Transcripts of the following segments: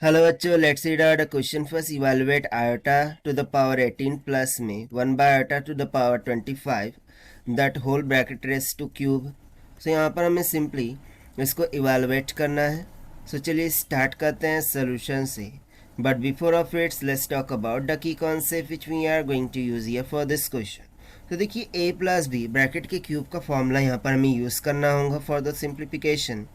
Hello बच्चों, let's read out the question first. Evaluate iota to the power 18 plus में 1 by iota to the power 25 that whole bracket raise to cube. So यहाँ पर हमें simply इसको evaluate करना है. सो चलिए स्टार्ट करते हैं सोल्यूशन से. But before of its let's talk about the key concept which we are going to use here for this question. तो देखिए a प्लस बी ब्रैकेट के क्यूब का फॉर्मूला यहाँ पर हमें यूज़ करना होगा फॉर द सिंप्लीफिकेशन.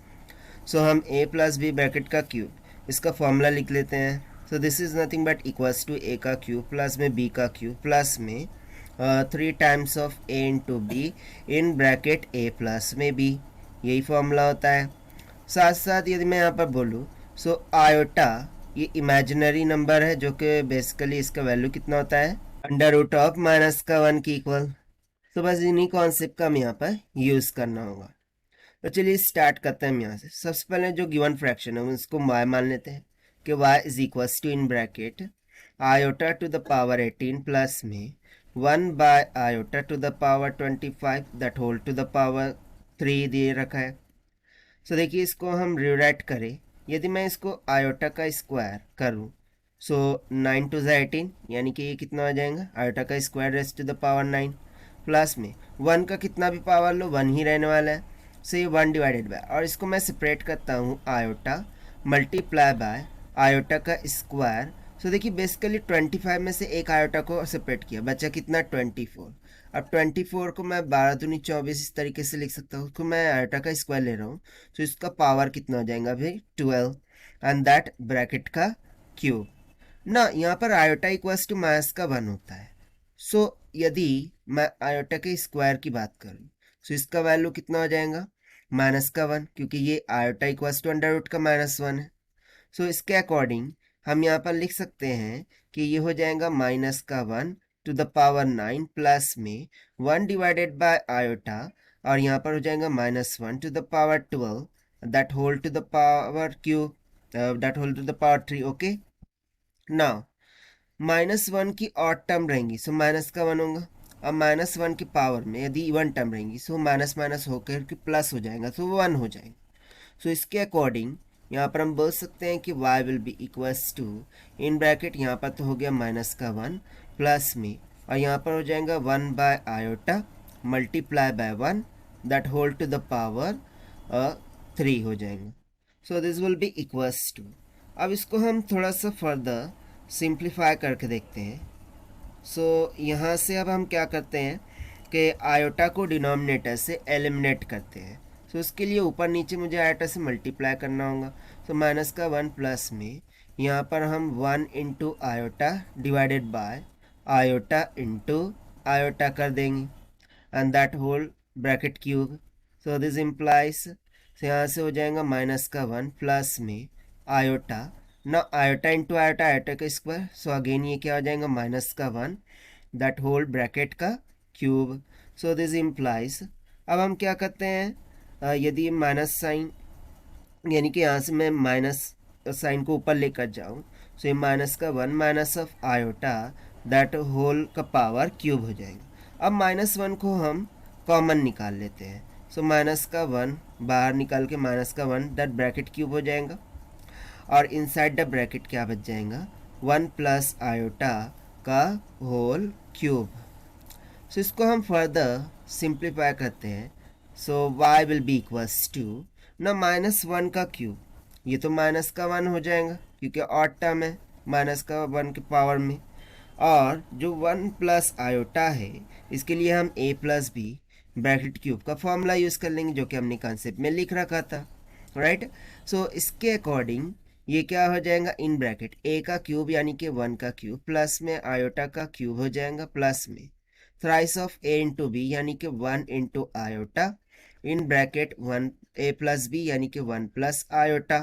सो हम a प्लस बी ब्रैकेट का क्यूब इसका फॉर्मूला लिख लेते हैं. So this is nothing but equals to a का क्यूब प्लस में b का क्यूब प्लस में 3 times of a into B in bracket a plus में b. यही फॉर्मूला होता है. साथ साथ यदि मैं यहाँ पर बोलूँ सो आयोटा ये इमेजिनरी नंबर है जो कि बेसिकली इसका वैल्यू कितना होता है अंडर रूट ऑफ माइनस का 1 की इक्वल. तो बस इन्हीं कॉन्सेप्ट का हमें यहाँ पर यूज़ करना होगा. तो चलिए स्टार्ट करते हैं हम यहाँ से. सबसे पहले जो गिवन फ्रैक्शन है उसको y मान लेते हैं कि y is equals to in bracket iota to the power 18 plus में 1 by iota to the power 25 that whole to the power 3 दिए रखा है. सो देखिए इसको हम रिराइट करें. यदि मैं इसको आयोटा का स्क्वायर करूँ सो 9 टू ज़ 18 यानी कि ये कितना आ जाएगा आयोटा का square raise to the power 9 plus में 1 का कितना भी पावर लो 1 ही रहने वाला है. सो ये 1 डिवाइडेड बाय और इसको मैं सेपरेट करता हूँ आयोटा मल्टीप्लाई बाय आयोटा का स्क्वायर. सो देखिए बेसिकली 25 में से एक आयोटा को सेपरेट किया बचा कितना 24. अब 24 को मैं 12 दूनी 24 इस तरीके से लिख सकता हूँ. उसको मैं आयोटा का स्क्वायर ले रहा हूँ तो इसका पावर कितना हो जाएगा भाई 12 एंड दैट ब्रैकेट का क्यूब ना. यहाँ पर आयोटा इक्वल्स टू माइनस का 1 होता है. सो यदि मैं आयोटा के स्क्वायर की बात करूँ सो इसका वैल्यू कितना हो जाएगा माइनस का 1 क्योंकि ये iota equals to under root का -1 है. सो इसके अकॉर्डिंग हम यहाँ पर लिख सकते हैं कि ये हो जाएगा माइनस का 1 टू द पावर 9 प्लस में 1 डिवाइडेड बाय आयोटा और यहाँ पर हो जाएगा -1 to the power 12 that whole to the power cube that whole to the power 3. Okay now -1 की ऑड टर्म रहेंगी सो माइनस का 1 होगा. अब -1 की पावर में यदि इवन टर्म रहेंगी सो माइनस माइनस होकर के प्लस हो जाएगा तो 1 हो जाएगा. सो इसके अकॉर्डिंग यहाँ पर हम बोल सकते हैं कि y will be equals to in bracket यहाँ पर तो हो गया माइनस का 1 प्लस में और यहाँ पर हो जाएगा 1 by iota multiply by 1 that whole to the power 3 हो जाएगा. So this will be equals to. अब इसको हम थोड़ा सा फर्दर सिंप्लीफाई करके देखते हैं. सो यहाँ से अब हम क्या करते हैं कि आयोटा को डिनोमिनेटर से एलिमिनेट करते हैं. सो उसके लिए ऊपर नीचे मुझे आयोटा से मल्टीप्लाई करना होगा. सो माइनस का 1 प्लस में यहाँ पर हम 1 into iota divided by iota into iota कर देंगे and that whole bracket cube. So this implies यहाँ से हो जाएगा माइनस का 1 प्लस में आयोटा ना आयोटा इंटू आयोटा आयोटा का स्क्वायर. सो अगेन ये क्या हो जाएगा माइनस का 1 दैट होल ब्रैकेट का क्यूब. सो दिस इम्प्लाइज अब हम क्या करते हैं यदि माइनस साइन यानी कि यहाँ से मैं माइनस साइन को ऊपर लेकर जाऊँ सो ये माइनस का 1 minus of iota that whole का पावर क्यूब हो जाएगा. अब -1 को हम कॉमन निकाल लेते हैं. सो माइनस का 1 बाहर निकाल के माइनस का 1 दैट ब्रैकेट क्यूब हो जाएगा और इनसाइड द ब्रैकेट क्या बच जाएगा 1 प्लस आयोटा का होल क्यूब. सो इसको हम फर्दर सिंप्लीफाई करते हैं. So y will be equals to ना -1 का क्यूब ये तो माइनस का 1 हो जाएगा क्योंकि ऑड टर्म है माइनस का 1 के पावर में. और जो 1 प्लस आयोटा है इसके लिए हम a plus B bracket cube का फॉर्मूला यूज़ कर लेंगे जो कि हमने कॉन्सेप्ट में लिख रखा था. राइट. सो इसके अकॉर्डिंग ये क्या हो जाएगा इन ब्रैकेट a का क्यूब यानी कि 1 का क्यूब प्लस में आयोटा का क्यूब हो जाएगा प्लस में thrice of a into B यानी कि 1 into iota in bracket 1 a plus B यानी कि 1 plus iota.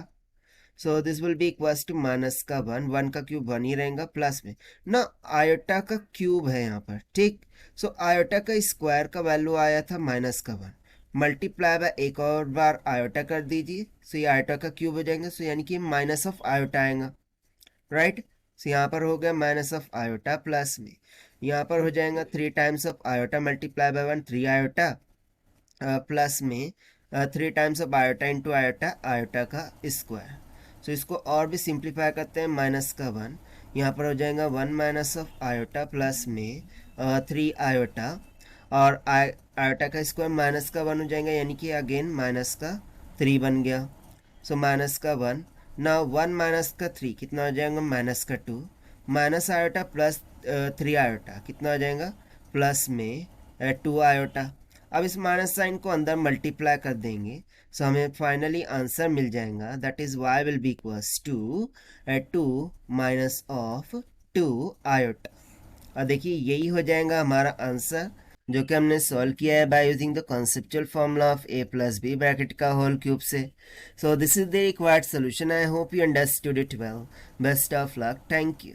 So this will be equals to minus का 1 का क्यूब 1 ही रहेगा प्लस में ना आयोटा का क्यूब है यहाँ पर. ठीक. सो आयोटा का स्क्वायर का वैल्यू आया था माइनस का 1 मल्टीप्लाई बाय एक और बार आयोटा कर दीजिए. सो ये आयोटा का क्यूब हो जाएगा. सो यानी कि माइनस ऑफ आयोटा आएगा. राइट. सो यहाँ पर हो गया माइनस ऑफ आयोटा प्लस में यहाँ पर हो जाएगा 3 times of iota multiply by 1 3 iota plus में 3 times of iota into iota iota का स्क्वायर. सो इसको और भी सिंप्लीफाई करते हैं, माइनस का 1 यहाँ पर हो जाएगा 1 माइनस ऑफ आयोटा प्लस में 3 आयोटा, और आयोटा का स्क्वायर माइनस का 1 हो जाएगा, यानी कि अगेन माइनस का 3 बन गया। सो माइनस का 1, ना 1 माइनस का 3 कितना हो जाएगा, माइनस का 2, माइनस आयोटा प्लस 3 आयोटा कितना हो जाएगा, प्लस में 2 आयोटा। अब इस माइनस साइन को अंदर मल्टीप्लाई कर देंगे, सो हमें फाइनली आंसर मिल जाएगा, that is y will be equals to 2 minus of 2 iota. और देखिए यही हो जाएगा हमारा आंसर, जो कि हमने सॉल्व किया है by using the conceptual formula of a plus B bracket का होल क्यूब से। So this is the required solution. I hope you understood it well. Best of luck. Thank you.